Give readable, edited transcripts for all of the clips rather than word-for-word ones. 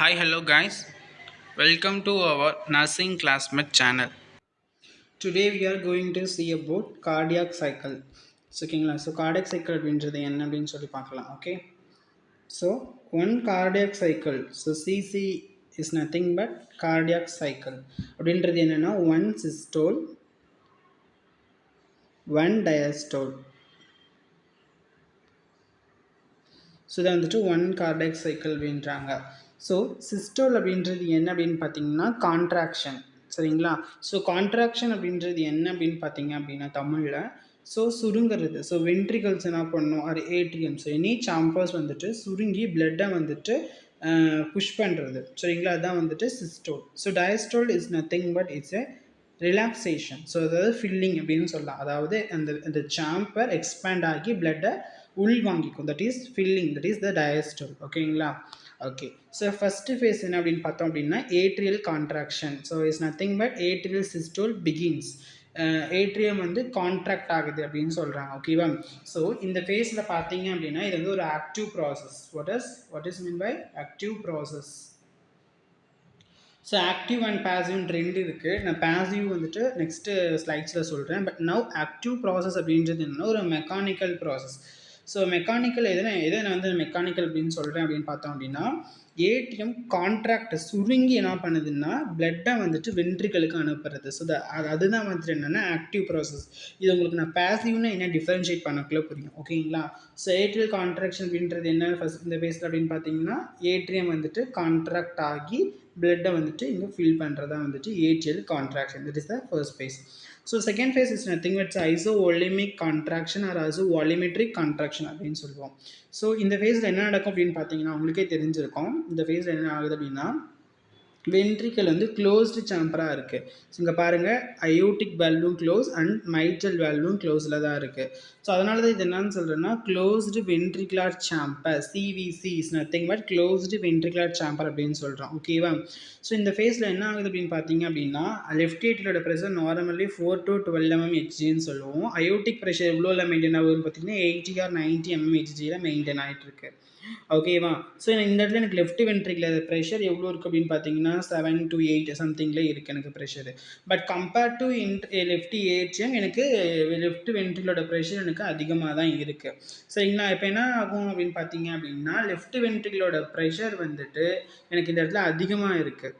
Hi, hello guys. Welcome to our nursing classmate channel. Today we are going to see about cardiac cycle. ஓகேங்களா so cardiac cycle அப்படின்றது என்ன அப்படின்னு சொல்லி பார்க்கலாம். Okay so one cardiac cycle so CC is nothing but cardiac cycle அப்படின்றது என்னென்னா one systole one diastole. So இதை வந்துட்டு ஒன் கார்டியாக் சைக்கிள் அப்படின்றாங்க. ஸோ சிஸ்டோல் அப்படின்றது என்ன அப்படின்னு பார்த்தீங்கன்னா கான்ட்ராக்ஷன். சரிங்களா? ஸோ கான்ட்ராக்ஷன் அப்படின்றது என்ன அப்படின்னு பார்த்தீங்க அப்படின்னா தமிழில் ஸோ சுருங்கிறது. ஸோ வென்ட்ரிகல்ஸ் என்ன பண்ணணும் அது ஏட்ரியம். ஸோ எனி சாம்பர்ஸ் வந்துட்டு சுருங்கி பிளட்டை வந்துட்டு புஷ் பண்ணுறது. சரிங்களா? அதுதான் வந்துட்டு systole. So diastole is nothing but it's a relaxation. So அதாவது ஃபில்லிங் அப்படின்னு சொல்லலாம். அதாவது அந்த சாம்பர் எக்ஸ்பேண்ட் ஆகி பிளட்டை உள் வாங்கிக்கும். That is filling, that is the diastole. ஓகேங்களா? ஓகே ஸோ ஃபஸ்ட்டு ஃபேஸ் என்ன அப்படின்னு பார்த்தோம் அப்படின்னா atrial contraction. So is nothing but atrial systole begins. Atrium வந்து கான்ட்ராக்ட் ஆகுது அப்படின்னு சொல்கிறாங்க. ஓகேவா? ஸோ இந்த ஃபேஸில் பார்த்தீங்க அப்படின்னா இது வந்து ஒரு active process. What is mean by active process? So active and பேசிவ்னு ரெண்டு இருக்குது. நான் பேசிவ் வந்துட்டு நெக்ஸ்ட்டு ஸ்லைட்ஸில் சொல்கிறேன். பட் நவ் ஆக்டிவ் ப்ராசஸ் அப்படின்றது என்னென்னா ஒரு மெக்கானிக்கல் ப்ராசஸ். ஸோ மெக்கானிக்கல் எதை நான் வந்து மெக்கானிக்கல் அப்படின்னு சொல்கிறேன் அப்படின்னு பார்த்தோம் அப்படின்னா ஏடிஎம் கான்ட்ராக்ட் சுருங்கி என்ன பண்ணுதுன்னா பிளட்டை வந்துட்டு வென்ட்ரிகளுக்கு அனுப்புறது. ஸோ அதுதான் வந்துட்டு என்னென்னா ஆக்டிவ் ப்ராசஸ். இது உங்களுக்கு நான் பேசிவ்னா என்ன டிஃபரன்ஷியேட் பண்ணக்குள்ள புரியும். ஓகேங்களா? ஸோ ஏட்ரியல் கான்ட்ராக்ஷன் அப்படின்றது என்ன ஃபஸ்ட் இந்த பேஸில் அப்படின்னு பார்த்தீங்கன்னா ஏட்ரியம் வந்துட்டு கான்ட்ராக்ட் ஆகி பிளட்டை வந்துட்டு இங்கே ஃபில் பண்ணுறதா வந்துட்டு atrial contraction. That is the first phase. So second phase is nothing but isovolumic contraction or isovolumetric contraction அப்படின்னு சொல்லுவோம். ஸோ இந்த ஃபேஸில் என்ன நடக்கும் அப்படின்னு பார்த்தீங்கன்னா உங்களுக்கே தெரிஞ்சிருக்கும். இந்த ஃபேஸில் என்ன ஆகுது அப்படின்னா வென்ட்ரிக்கல் வந்து க்ளோஸ்டு சாம்பராக இருக்குது. ஸோ இங்கே பாருங்கள் அயோட்டிக் வேல்வும் க்ளோஸ் அண்ட் மைட்ரல் வேல்வும் க்ளோஸில் தான் இருக்குது. ஸோ அதனால தான் இது என்னன்னு சொல்கிறேன்னா closed ventricular chamber CVC is nothing but closed ventricular chamber அப்படின்னு சொல்கிறோம். ஓகேவா? ஸோ இந்த ஃபேஸில் என்ன ஆகுது அப்படின்னு பார்த்தீங்க அப்படின்னா லெஃப்ட் ஏட்ரியோட ப்ரெஷர் நார்மலி 4 to 12 mmHgன்னு சொல்லுவோம். அயோட்டிக் ப்ரெஷர் எவ்வளோவில் மெயின்டைன் ஆகுதுன்னு பார்த்தீங்கன்னா 80 or 90 mmHgயில் மெயின்டைன் ஆகிட்டு இருக்கு. ஓகேவா? ஸோ இந்த இடத்துல எனக்கு லெஃப்ட் வென்ட்ரிகுலர் ப்ரெஷர் எவ்வளோ இருக்குது அப்படின்னு பார்த்தீங்கன்னா 7 to 8 சம்திங்கில் இருக்குது எனக்கு pressure. But compared to left atrium எனக்கு லெஃப்ட் வென்ட்ரிகுலரோட ப்ரெஷர் எனக்கு அதிகமாக தான் இருக்குது. சரிங்களா? இப்போ என்ன ஆகும் அப்படின்னு பார்த்தீங்க அப்படின்னா லெஃப்ட் வென்ட்ரிகுலரோட ப்ரெஷர் வந்துட்டு எனக்கு இந்த இடத்துல அதிகமாக இருக்குது.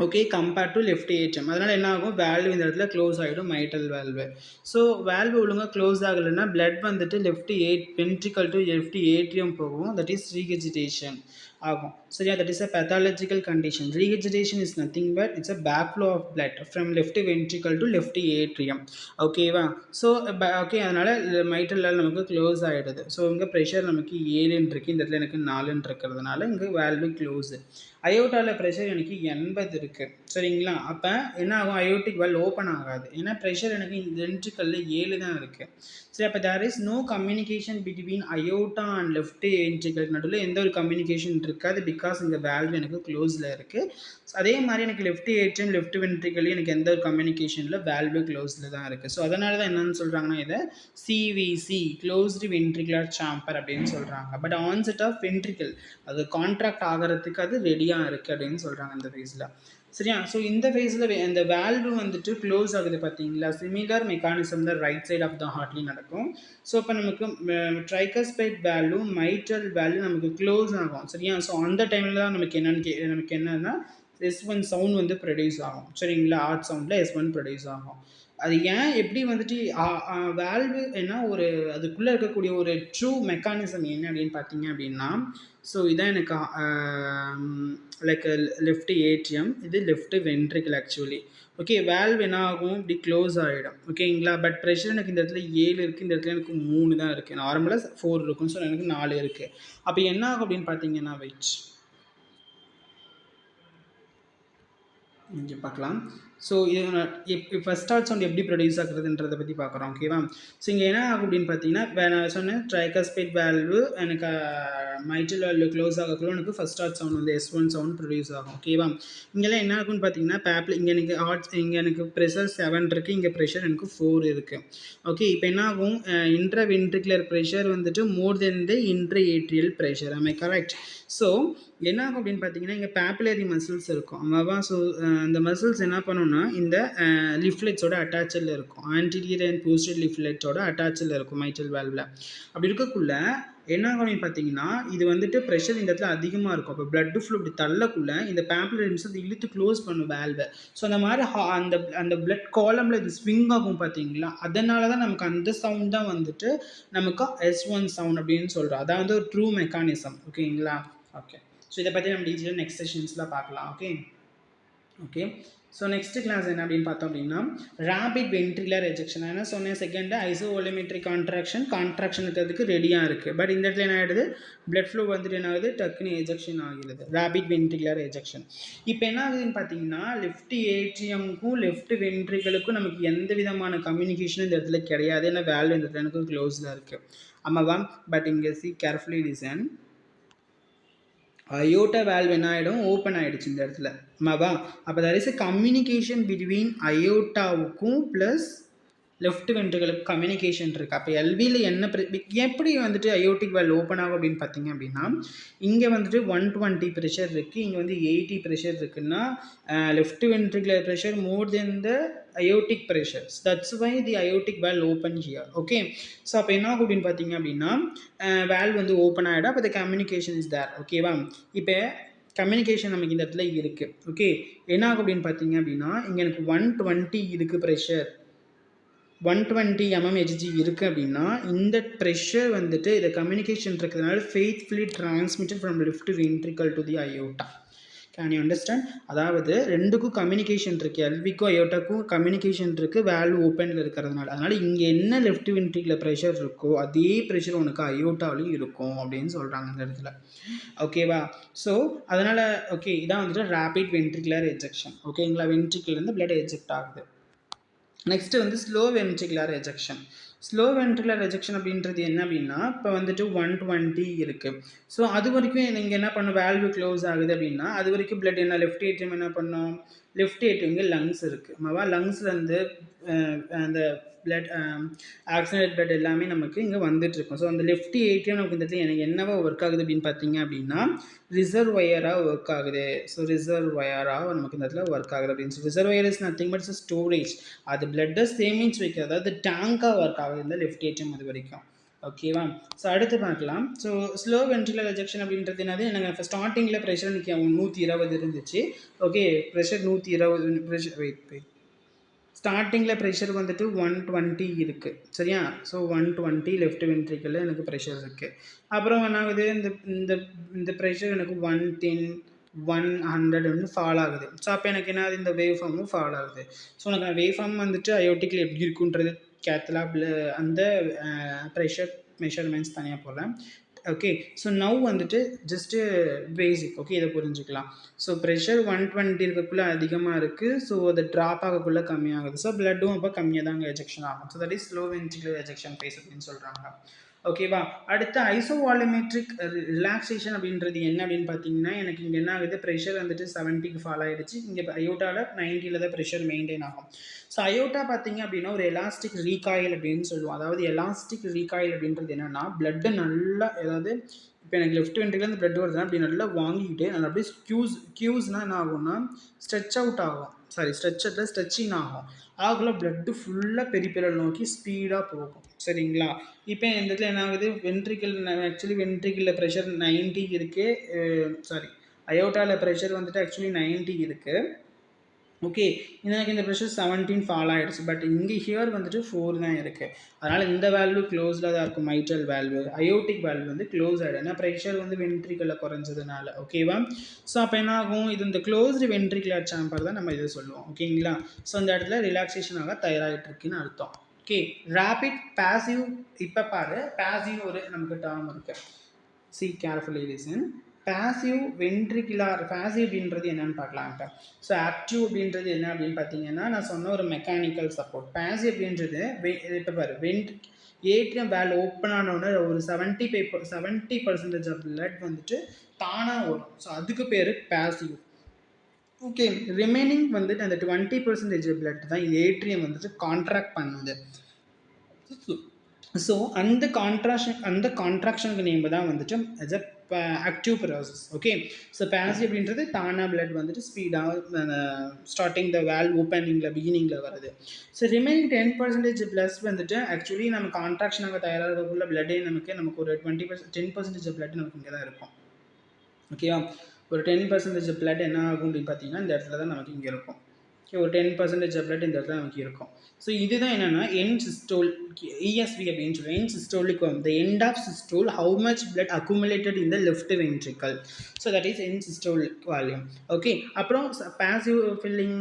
Okay compared to left atrium. அதனால் என்ன ஆகும் வேல்வு இந்த இடத்துல க்ளோஸ் ஆகிடும் மைட்ரல் வேல்வு. ஸோ வேல்வு ஒழுங்காக க்ளோஸ் ஆகலைன்னா பிளட் வந்துட்டு left ventricle to left atrium போகும். தட் இஸ் ரீகஜிடேஷன் ஆகும். சரியா? That is a pathological condition. Regurgitation is nothing but it's a backflow of blood from left ventricle to left atrium. ஓகேவா? So okay அதனால் mitral நமக்கு close ஆகிடுது. So இங்கே pressure நமக்கு 7ன்னு இருக்குது. இந்த இடத்துல எனக்கு 4ன்னு இருக்கிறதுனால இங்கே வேல்வு க்ளோஸு. அயோட்டாவில் ப்ரெஷர் எனக்கு 80 இருக்குது. சரிங்களா? அப்போ என்ன ஆகும் அயோட்டிக் வால்வ் ஓப்பன் ஆகாது. ஏன்னா ப்ரெஷர் எனக்கு இந்த வென்ட்ரிக்கலில் 7 தான் இருக்குது. சரி அப்போ there is no communication between aorta and left ventricle நடுவில் எந்த ஒரு கம்யூனிகேஷன் இருக்காது. பிகாஸ் இந்த வேல்வ் எனக்கு க்ளோஸில் இருக்குது. அதே மாதிரி எனக்கு லெஃப்ட் ஏட்ரியம் லெஃப்ட் வென்ட்ரிக்கல் எனக்கு எந்த ஒரு கம்யூனிகேஷனில் வேல்வ் க்ளோஸில் தான் இருக்குது. ஸோ அதனால தான் என்னென்னு சொல்கிறாங்கன்னா இதை சிவிசி க்ளோஸ்டு வென்ட்ரிகுலர் சாம்பர் அப்படின்னு சொல்கிறாங்க. பட் ஆன்செட் ஆஃப் வென்ட்ரிக்கல் அது கான்ட்ராக்ட் ஆகிறதுக்கு அது ரெடியாக இருக்குது அப்படின்னு சொல்கிறாங்க இந்த ஃபேஸில். சரியா? ஸோ இந்த ஃபேஸில் இந்த வேல்வு வந்துட்டு க்ளோஸ் ஆகுது பார்த்தீங்களா? சிமிலர் மெக்கானிசம் தான் ரைட் சைட் ஆஃப் த ஹார்ட்லேயும் நடக்கும். ஸோ இப்போ நமக்கு ட்ரைகஸ்பைட் வேல்வு மைட்ரல் வேல்வு நமக்கு க்ளோஸ் ஆகும். சரியா? ஸோ அந்த டைமில் தான் நமக்கு என்னென்னா S1 சவுண்ட் வந்து ப்ரொடியூஸ் ஆகும். சரிங்களா? ஆர்ட் சவுண்டில் S1 ப்ரொடியூஸ் ஆகும். அது ஏன் எப்படி வந்துட்டு வேல்வு என்ன ஒரு அதுக்குள்ளே இருக்கக்கூடிய ஒரு ட்ரூ மெக்கானிசம் என்ன அப்படின்னு பார்த்தீங்க அப்படின்னா ஸோ இதான் எனக்கு லைக் லெஃப்ட் ஏட்ரியம் இது left ventricle actually. Okay valve என்ன ஆகும் இப்படி க்ளோஸ் ஆகிடும். ஓகேங்களா? பட் ப்ரெஷர் எனக்கு இந்த இடத்துல 7 இருக்குது. இந்த இடத்துல எனக்கு 3 தான் இருக்குது. நார்மலாக 4 இருக்கும். ஸோ எனக்கு 4 இருக்குது. அப்போ என்ன ஆகும் அப்படின்னு பார்த்தீங்கன்னா வெயிட் இங்கே பார்க்கலாம். ஸோ இது ஃபஸ்ட் ஹார்ட் சவுண்ட் எப்படி ப்ரொடியூஸ் ஆகுறதுன்றதை பற்றி பார்க்குறோம். ஓகேவா? ஸோ இங்கே என்ன ஆகும் அப்படின்னு பார்த்தீங்கன்னா, நான் சொன்னேன் ட்ரைகஸ்பைட் வேல்வு எனக்கு மைட்ரல் வேல்வு க்ளோஸ் ஆகக்குள்ள எனக்கு ஃபஸ்ட் ஹார்ட் சவுண்ட் வந்து S1 சவுண்ட் ப்ரொடியூஸ் ஆகும். ஓகேவா? இங்கெல்லாம் என்ன ஆகும்னு பார்த்தீங்கன்னா, இங்கே எனக்கு இங்கே எனக்கு ப்ரெஷர் 7 இருக்குது, இங்கே ப்ரெஷர் எனக்கு 4 இருக்குது. ஓகே, இப்போ என்ன ஆகும், இன்ட்ராவென்ட்ரிகுலர் ப்ரெஷர் வந்துட்டு மோர் than the இன்ட்ராஏட்ரியல் pressure. I correct? So என்ன ஆகும் அப்படின்னு பார்த்தீங்கன்னா, இங்கே பேப்புலரி மசில்ஸ் இருக்கும் ஆமாவா? ஸோ அந்த மசில்ஸ் என்ன பண்ணுன்னா இந்த லிஃப்லெட்ஸோட அட்டாச்சில் இருக்கும். ஆன்டீரியர் அண்ட் போஸ்டீரியர் லிஃப்லெட்டோட அட்டாச்சில் இருக்கும் மைட்ரல் வால்வில். அப்படி இருக்கக்குள்ள என்ன ஆகும் அப்படின்னு பார்த்தீங்கன்னா, இது வந்துட்டு ப்ரெஷர் இந்த இடத்துல அதிகமாக இருக்கும். அப்போ பிளட் ஃப்ளோ இப்படி தள்ளக்குள்ள இந்த பேப்புலரி மசில்ஸ் இழுத்து க்ளோஸ் பண்ணும் வேல்வை. ஸோ அந்த மாதிரி அந்த பிளட் காலமில் இது ஸ்விங் ஆகும் பார்த்தீங்களா, அதனால தான் நமக்கு அந்த சவுண்ட் தான் வந்துட்டு நமக்கு S1 சவுண்ட் அப்படின்னு சொல்கிறோம். அதான் வந்து ஒரு ட்ரூ மெக்கானிசம். ஓகேங்களா? ஓகே, ஸோ இதை பற்றி நம்ம டீட்டெயிலாக நெக்ஸ்ட் செஷன்ஸில் பார்க்கலாம். Okay okay so next class என்ன அப்படின்னு பார்த்தோம் அப்படின்னா, ரேபிட் வென்ட்ரிகுலர் எஜெக்ஷன். என்ன சொன்னேன், செகண்ட் ஐசோவோலிமெட்ரிக் கான்ட்ராக்ஷன் இருக்கிறதுக்கு ரெடியாக இருக்குது. பட் இந்த இடத்துல என்ன ஆகிடுது, பிளட் ஃப்ளோ வந்துட்டு என்ன ஆகுது, டக்குன்னு எஜெக்ஷன் ஆகிடுது, ரேபிட் வென்ட்ரிகுலர் எஜெக்ஷன். இப்போ என்ன ஆகுதுன்னு பார்த்தீங்கன்னா, லெஃப்ட் ஏட்ரியமுக்கும் லெஃப்ட் வென்ட்ரிகளுக்கும் நமக்கு எந்த விதமான கம்யூனிகேஷனும் இந்த இடத்துல கிடையாது. ஏன்னா வேல்வ் இந்த இடத்துல எனக்கு க்ளோஸில் இருக்குது ஆமாவா? பட் இங்கே see carefully listen, aorta valve என்ன ஆகிடும், ஓப்பன் ஆகிடுச்சு இந்த இடத்துல ஆமாவா? அப்போ that is a communication between அயோட்டாவுக்கும் ப்ளஸ் லெஃப்ட் வென்ட்ரிகளுக்கு கம்யூனிகேஷன் இருக்குது. அப்போ எல்வியில் என்ன எப்படி வந்துட்டு அயோட்டிக் வேல்வ் ஓப்பன் ஆகும் அப்படின்னு பார்த்தீங்க அப்படின்னா, இங்கே வந்துட்டு 120 ப்ரெஷர் இருக்குது, இங்கே வந்து 80 ப்ரெஷர் இருக்குன்னா left ventricular pressure more than the aortic pressure. That's why the aortic valve open here. Okay, so அப்போ என்ன ஆகும் அப்படின்னு பார்த்தீங்க அப்படின்னா, வேல்வ் வந்து ஓப்பன் ஆகிடும். அப்போ த கம்யூனிகேஷன் இஸ் தேர். ஓகேவா? இப்போ கம்யூனிகேஷன் நமக்கு இந்த இடத்துல இருக்குது. ஓகே, என்ன ஆகும் அப்படின்னு பார்த்தீங்க அப்படின்னா, இங்கே எனக்கு 120 இருக்குது ப்ரெஷர், 120 mmHg இருக்குது அப்படின்னா, இந்த ப்ரெஷர் வந்துட்டு இதை கம்யூனிகேஷன் இருக்கிறதுனால faithfully transmitted from left ventricle to the aorta. Can you understand? அதாவது ரெண்டுக்கும் கம்யூனிகேஷன் இருக்குது, எல்விக்கும் அயோட்டாக்கும் கம்யூனிகேஷன் இருக்குது வேல்வ் ஓப்பனில் இருக்கிறதுனால. அதனால் இங்கே என்ன லெஃப்ட் வென்ட்ரிக்கில் ப்ரெஷர் இருக்கோ அதே ப்ரெஷர் உனக்கு அயோட்டாவிலையும் இருக்கும் அப்படின்னு சொல்கிறாங்க இந்த இடத்துல. ஓகேவா? ஸோ அதனால் ஓகே, இதான் வந்துட்டு ரேபிட் வென்ட்ரிகுலர் எஜெக்ஷன். ஓகேங்களா? வென்ட்ரிக்கிலேருந்து பிளட் எஜெக்ட் ஆகுது. நெக்ஸ்ட்டு வந்து slow ventricular ejection. Slow ventricular ejection அப்படின்றது என்ன அப்படின்னா, இப்போ வந்துட்டு 120 இருக்குது. ஸோ அது வரைக்கும் நீங்கள் என்ன பண்ணும், வேல்வு க்ளோஸ் ஆகுது அப்படின்னா அது வரைக்கும் பிளட் என்ன, லெஃப்ட் ஏட்ரியம் என்ன பண்ணோம், லெஃப்ட் ஏட்ரியம் லங்ஸ் இருக்குது ஆமாவா? லங்ஸ்லேருந்து அந்த பிளட் ஆக்சிஜனேட் பிளட் எல்லாமே நமக்கு இங்கே வந்துட்டுருக்கும். ஸோ அந்த லெஃப்ட் ஏட்ரியம் நமக்கு இந்த இடத்துல எனக்கு என்னவா ஒர்க் ஆகுது அப்படின்னு பார்த்தீங்க அப்படின்னா, ரிசர்வயராக ஒர்க் ஆகுது. ஸோ ரிசர்வயராக நமக்கு இந்த இடத்துல ஒர்க் ஆகுது அப்படின்னு சொல்லி, reservoir is nothing but storage. அது பிளட்டை சேமிச்சு வைக்கிறது, அதாவது டேங்காக ஒர்க் ஆகுது இந்த லெஃப்ட் ஏட்ரியம் அது வரைக்கும். ஓகேவா? ஸோ அடுத்து பார்க்கலாம். ஸோ ஸ்லோ வென்ட்ரிகுலர் எஜெக்ஷன் அப்படின்றது என்னது, எனக்கு இப்போ ஸ்டார்டிங்கில் ப்ரெஷர் இன்றைக்கி 120 இருந்துச்சு. ஓகே, ப்ரெஷர் 120 ப்ரெஷர் வெயிட் ஸ்டார்டிங்கில் ப்ரெஷர் வந்துட்டு 120 இருக்குது சரியா? ஸோ 120 லெஃப்ட் வென்ட்ரிக்கில் எனக்கு ப்ரெஷர் இருக்குது. அப்புறம் என்ன ஆகுது, இந்த இந்த இந்த ப்ரெஷர் எனக்கு 110 100 வந்து ஃபால் ஆகுது. ஸோ அப்போ எனக்கு என்ன ஆகுது, இந்த வேவ் ஃபார்மும் ஃபால் ஆகுது. ஸோ எனக்கு வேவ் ஃபார்ம் வந்துட்டு அயோட்டிக்கில் எப்படி இருக்குன்றது கேத்தலாபில் அந்த ப்ரெஷர் மெஷர்மெண்ட்ஸ் தனியாக போடுறேன். ஓகே, ஸோ நவ் வந்துட்டு ஜஸ்ட்டு பேசிக். ஓகே, இதை புரிஞ்சுக்கலாம். ஸோ ப்ரெஷர் 120 இருக்கக்குள்ளே அதிகமாக இருக்குது, ஸோ அது ட்ராப் ஆகக்குள்ளே கம்மியாகுது. ஸோ பிளட்டும் அப்போ கம்மியாக தான் அங்கே எஜெக்ஷன் ஆகும். So that is slow ventricular ejection phase அப்படின்னு சொல்கிறாங்க. ஓகேவா? அடுத்து ஐசோவால்யூமெட்ரிக் ரிலாக்ஸேஷன் அப்படின்றது என்ன அப்படின்னு பார்த்தீங்கன்னா, எனக்கு இங்கே என்ன ஆகுது, ப்ரெஷர் வந்துட்டு 70க்கு ஃபால் ஆகிடுச்சு. இங்கே அயோட்டாவில் 90ல் தான் ப்ரெஷர் மெயின்டைன் ஆகும். ஸோ அயோட்டா பார்த்தீங்க அப்படின்னா ஒரு எலாஸ்டிக் ரீகாயில் அப்படின்னு சொல்லுவோம். அதாவது எலாஸ்டிக் ரீகாயில் அப்படின்றது என்னென்னா, பிளட்டு நல்லா, அதாவது இப்போ எனக்கு லெஃப்ட் வென்ட்ரிக்கில் இந்த பிளட் வருதுன்னா அப்படி நல்லா வாங்கிக்கிட்டு நல்லா அப்படியே கியூஸ்னால் என்ன ஆகும்னா ஸ்ட்ரெச் அவுட் ஆகும், சாரி ஸ்ட்ரெச்சிங் ஆகும். ஆகுள்ள பிளட்டு ஃபுல்லாக பெரிபெரல் நோக்கி ஸ்பீடாக போகும் சரிங்களா? இப்போ இந்த இடத்துல என்ன ஆகுது, ஆக்சுவலி வென்ட்ரிக்கில் ப்ரெஷர் 90 இருக்குது, சாரி அயோட்டாவில் ப்ரெஷர் வந்துட்டு ஆக்சுவலி 90 இருக்குது. ஓகே, எனக்கு இந்த ப்ரெஷர் 17 ஃபால் ஆகிடுச்சு. பட் இங்கே ஹியர் வந்துட்டு 4 தான் இருக்குது. அதனால் இந்த வேல்வு க்ளோஸில் தான் இருக்கும், மைட்ரல் வேல்வு. அயோட்டிக் வேல்வு வந்து க்ளோஸ் ஆகிடும், ஏன்னா ப்ரெஷர் வந்து வென்ட்ரிக்கில் குறைஞ்சதுனால. ஓகேவா? ஸோ அப்போ என்ன ஆகும், இது இந்த க்ளோஸ்டு வென்ட்ரிகுலர் சேம்பர் தான் நம்ம இதை சொல்லுவோம். ஓகேங்களா? ஸோ இந்த இடத்துல ரிலாக்ஸேஷனாக தயாராகிட்டு இருக்குன்னு அர்த்தம். Okay, rapid passive. இப்போ பாரு, பாசிவ் ஒரு நமக்கு டேர்ம் இருக்குது. See carefully listen. Passive ventricular passive அப்படின்றது என்னன்னு பார்க்கலாம் இப்போ. ஸோ ஆக்டிவ் அப்படின்றது என்ன அப்படின்னு பார்த்தீங்கன்னா நான் சொன்ன ஒரு மெக்கானிக்கல் சப்போர்ட். பாசிவ் அப்படின்றது இப்போ பாரு ஏடிஎம் வேல் ஓப்பன் ஆனோடனே ஒரு 70% ஆஃப் பிளட் வந்துட்டு தானாக வரும். ஸோ அதுக்கு பேர் பாசிவ். ஓகே, ரிமைனிங் வந்துட்டு அந்த 20% பிளட் தான் ஏட்ரியம் வந்துட்டு கான்ட்ராக்ட் பண்ணுது. ஸோ அந்த கான்ட்ராக்ஷனுக்கு நேம் தான் வந்துட்டு as a active process. Okay, so passive அப்படின்றது தானா பிளட் வந்துட்டு ஸ்பீடாக ஸ்டார்டிங் த வேல் ஓப்பனிங்கில் பிகினிங்கில் வருது. ஸோ ரிமைனிங் 10% ப்ளஸ் வந்துட்டு ஆக்சுவலி நம்ம கான்ட்ராக்ஷனாக தயாராகக்குள்ள பிளட்டே நமக்கு ஒரு 10% பிளட் நமக்கு இங்கே தான் இருக்கும். ஓகேவா, ஒரு 10% பிளட் என்ன ஆகும் அப்படின்னு பார்த்தீங்கன்னா இந்த இடத்துல தான் நமக்கு இங்கே இருக்கும். ஓகே, ஒரு 10% பிளட் இந்த இடத்துல நமக்கு இருக்கும். ஸோ இதுதான் என்னென்னா எண்ட் சிஸ்டோல் ESV அப்படின்னு சொல்லுவோம். End systolic the end of systole how much blood accumulated in the left ventricle. So that is end systolic volume. Okay, அப்புறம் பாசிவ் ஃபில்லிங்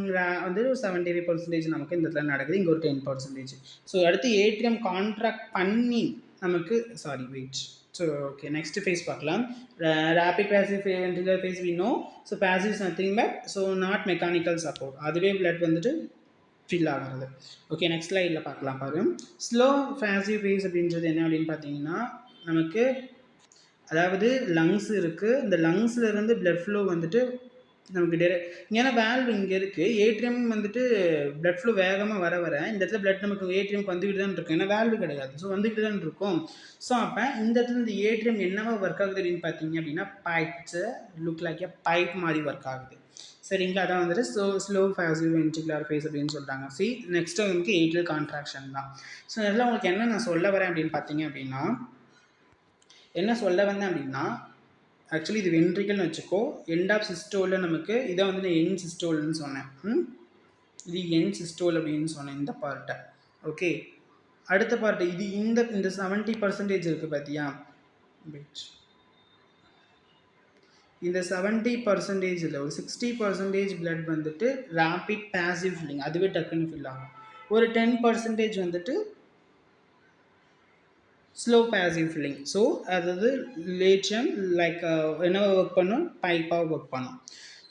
வந்து 75% நமக்கு இந்த இடத்துல நடக்குது, இங்கே ஒரு 10%. ஸோ அடுத்து ஏடிஎம் கான்ட்ராக்ட் பண்ணி நமக்கு ஸோ ஓகே, நெக்ஸ்ட் ஃபேஸ் பார்க்கலாம். Rapid passive ventricular phase we know. So passive is nothing but so not mechanical support, அதுவே பிளட் வந்துட்டு ஃபில் ஆகிறது. ஓகே, நெக்ஸ்ட் ஸ்லைடில் பார்க்கலாம் பாரு. ஸ்லோ பாசிவ் ஃபேஸ் அப்படின்றது என்ன அப்படின்னு பார்த்தீங்கன்னா நமக்கு அதாவது லங்ஸ் இருக்குது, இந்த லங்ஸில் இருந்து பிளட் ஃப்ளோ வந்துட்டு நமக்கு ஏன்னா வேல்வ் இங்கே இருக்குது, ஏடிஎம் வந்துட்டு பிளட் ஃப்ளோ வேகமாக வர இந்த இடத்துல பிளட் நமக்கு ஏடிஎம்க்கு வந்துக்கிட்டு தான் இருக்கும், ஏன்னா வேல்வு கிடையாது. ஸோ வந்துக்கிட்டு தான் இருக்கும். ஸோ அப்போ இந்த இடத்துல இந்த ஏடிஎம் என்னவா ஒர்க் ஆகுது அப்படின்னு பார்த்தீங்க அப்படின்னா pipes look like a pipe மாதிரி ஒர்க் ஆகுது. சரிங்களா, அதான் வந்துட்டு ஸ்லோ பாசிவ் வென்ட்ரிகுலர் ஃபேஸ் அப்படின்னு சொல்கிறாங்க. நெக்ஸ்ட் வந்து ஏட்ரியல் கான்ட்ராக்ஷன் தான். ஸோ இதில் உங்களுக்கு என்ன நான் சொல்ல வரேன் அப்படின்னு பார்த்தீங்க அப்படின்னா ஆக்சுவலி இது வென்ட்ரிகல்னு வச்சுக்கோ. எண்ட் ஆஃப் சிஸ்டோலில் நமக்கு இதை வந்து நான் எண்ட் சிஸ்டோல்னு சொன்னேன். இது எண்ட் சிஸ்டோல் அப்படின்னு சொன்னேன் இந்த பார்ட்டை. ஓகே, அடுத்த பார்ட்டு இது இந்த 70% இருக்குது பார்த்தியா, இந்த 70% ஒரு 60% பிளட் வந்துட்டு ரேபிட் பாசிவ் ஃபில்லிங், அதுவே டக்குன்னு ஃபில் ஆகும். ஒரு 10% வந்துட்டு ஸ்லோ பாசிவ் ஃபில்லிங். ஸோ அதாவது லேச்சம் லைக் என்னவா ஒர்க் பண்ணும், பைப்பாக ஒர்க் பண்ணும்.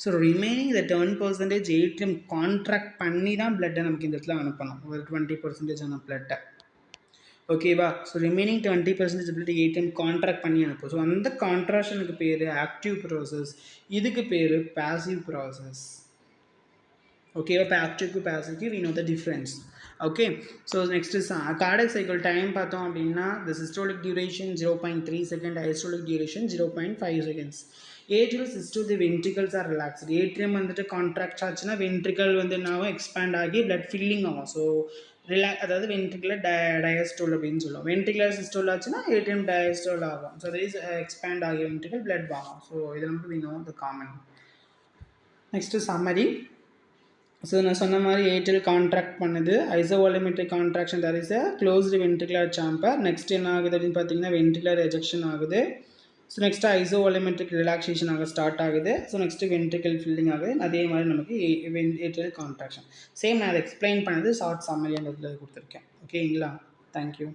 ஸோ ரிமைனிங் இந்த 10% ஏடிஎம் கான்ட்ராக்ட் பண்ணி தான் பிளட்டை நமக்கு இந்த இடத்துல அனுப்பணும், ஒரு 20% ஆன பிளட்டை. ஓகேவா, so remaining 20% blood ATM contract பண்ணி அனுப்பும். ஸோ அந்த கான்ட்ராக்ஷனுக்கு பேர் ஆக்டிவ் ப்ராசஸ், இதுக்கு பேர் பாசிவ் ப்ராசஸ். ஓகேவா, இப்போ ஆக்டிவ்க்கு பாசிவ்க்கு we know the difference. Okay, so next is cardiac cycle time பார்த்தோம் அப்படின்னா the systolic duration 0.3 second, diastolic duration 0.5 seconds. Atrial systole the ventricles are relaxed. Atrium வந்துட்டு கான்ட்ராக்ட் ஆச்சுன்னா வென்ட்ரிகல் வந்து என்னாகும், எக்ஸ்பேண்ட் ஆகி பிளட் ஃபில்லிங் ஆகும். ஸோ அதாவது ventricular diastole அப்படின்னு சொல்லுவோம். வென்ட்ரிகுலர் சிஸ்டோல் ஆச்சுன்னா ஏட்ரியம் டயஸ்டோல் ஆகும். ஸோ தட் இஸ் எக்ஸ்பேண்ட் ஆகி வென்ட்ரிகல் பிளட் வாங்கும். ஸோ இது நமக்கு we know the common. Next summary. So நான் சொன்ன மாதிரி ஏட்ரியல் கான்ட்ராக்ட் பண்ணுது, isovolumetric contraction, that is closed ventricular chamber. Next என்ன ஆகுது அப்படின்னு பார்த்தீங்கன்னா வென்ட்ரிகுலர் எஜெக்ஷன் ஆகுது. ஸோ நெக்ஸ்ட்டு ஐசோவால்யூமெட்ரிக் ரிலாக்ஸேஷன் ஆக ஸ்டார்ட் ஆகுது. ஸோ நெக்ஸ்ட்டு வென்ட்ரிகல் ஃபில்லிங் ஆகுது. அதே மாதிரி நமக்கு ஏட்ரியல் கான்ட்ராக்ஷன். சேம் நான் அதை எக்ஸ்பிளைன் பண்ணது ஷார்ட் சம்மரி அந்த இதில் கொடுத்துருக்கேன். ஓகேங்களா, தேங்க்யூ.